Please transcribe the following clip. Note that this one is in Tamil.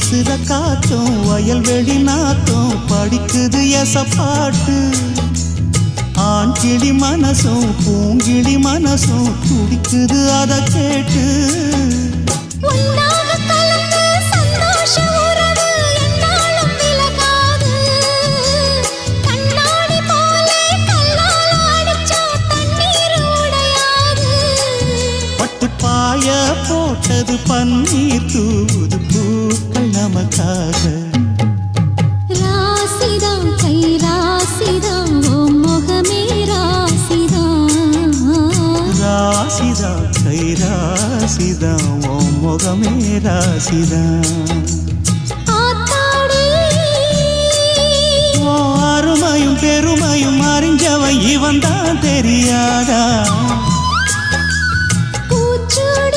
வீசுற காத்தும் வயல்வெளி நாத்தும் படிக்குது எசப்பாட்டு ஆண்கிளி மனசும் பூங்கிளி மனசும் துடிக்குது அத கேட்டு பாய போட்டது பன்னீர் தூது பூக்கள் நமக்காக ராசிதான் கை ராசிதான் ஓ முகமே ராசிதான் ராசிதான் கை ராசிதான் ஓ முகமே ராசிதான் அருமையும் பெருமையும் அறிஞ்சவன் இவன் தான் தெரியாதா